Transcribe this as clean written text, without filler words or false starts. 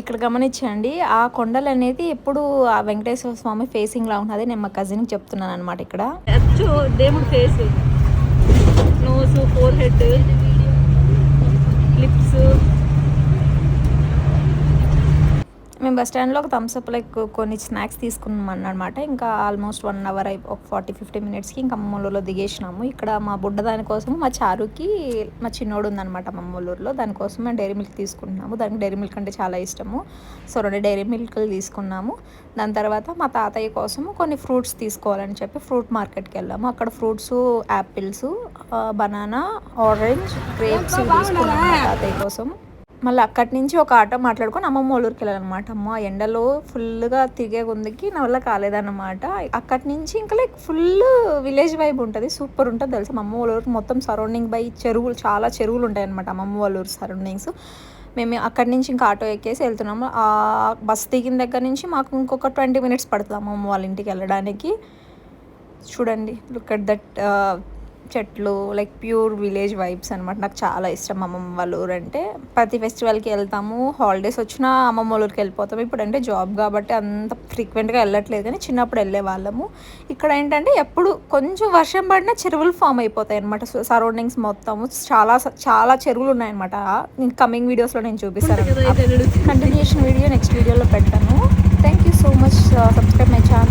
ఇక్కడ గమనించండి, ఆ కొండలు అనేది ఎప్పుడు ఆ వెంకటేశ్వర స్వామి ఫేసింగ్లా ఉన్నది. నేను మా కజిన్కి చెప్తున్నాను అనమాట. ఇక్కడ అచ్చు దేవుడు face, nose, four head, lips. మేము బస్ స్టాండ్లో ఒక థమ్స్అప్ లైక్ కొన్ని స్నాక్స్ తీసుకున్నాం అనమాట. ఇంకా ఆల్మోస్ట్ 1 అవర్ ఒక 40-50 మినిట్స్కి ఇంకా అమ్మమ్మూరులో దిగేసినాము. ఇక్కడ మా బుడ్డ దానికోసం మా చారుకి మా చిన్నోడు ఉందనమాట అమ్మమ్మూరులో. దానికోసం మేము డైరీ మిల్క్ తీసుకుంటున్నాము. దానికి డైరీ మిల్క్ అంటే చాలా ఇష్టము. సో 2 డైరీ మిల్క్లు తీసుకున్నాము. దాని తర్వాత మా తాతయ్య కోసం కొన్ని ఫ్రూట్స్ తీసుకోవాలని చెప్పి ఫ్రూట్ మార్కెట్కి వెళ్ళాము. అక్కడ fruits, apples, banana, orange, grapes తీసుకున్నాము మా తాతయ్య కోసం. మళ్ళీ అక్కడి నుంచి ఒక ఆటో మాట్లాడుకొని అమ్మమ్మ ఊరికి వెళ్ళాలన్నమాట. అమ్మ ఎండలో ఫుల్గా తిరిగే కొందికి నా వల్ల కాలేదన్నమాట. అక్కడి నుంచి ఇంకా లైక్ ఫుల్ విలేజ్ వైబ్ ఉంటుంది, సూపర్ ఉంటుంది తెలుసా. అమ్మమ్మ వాళ్ళ ఊరికి మొత్తం సరౌండింగ్ బై చెరువులు, చాలా చెరువులు ఉంటాయి అనమాట అమ్మమ్మ వాళ్ళ ఊరు సరౌండింగ్స్. మేము అక్కడి నుంచి ఇంకా ఆటో ఎక్కేసి వెళ్తున్నాము. ఆ బస్ దిగిన దగ్గర నుంచి మాకు ఇంకొక 20 మినిట్స్ పడుతుంది అమ్మమ్మ వాళ్ళ ఇంటికి వెళ్ళడానికి. చూడండి, లుక్ అట్ దట్ చెట్లు, లైక్ ప్యూర్ విలేజ్ వైబ్స్ అనమాట. నాకు చాలా ఇష్టం అమ్మమ్మ వాళ్ళ ఊరు అంటే. ప్రతి ఫెస్టివల్కి వెళ్తాము, హాలిడేస్ వచ్చినా అమ్మమ్మ వాళ్ళ ఊరికి వెళ్ళిపోతాము. ఇప్పుడు అంటే జాబ్ కాబట్టి అంత ఫ్రీక్వెంట్గా వెళ్ళట్లేదు, కానీ చిన్నప్పుడు వెళ్ళే వాళ్ళము. ఇక్కడ ఏంటంటే ఎప్పుడు కొంచెం వర్షం పడినా చెరువులు ఫామ్ అయిపోతాయి అనమాట. సరౌండింగ్స్ మొత్తము చాలా చాలా చెరువులు ఉన్నాయన్నమాట. కమింగ్ వీడియోస్లో నేను చూపిస్తాను. కంటిన్యూషన్ వీడియో నెక్స్ట్ వీడియోలో పెడతాను. Thank you so much. Subscribe my channel.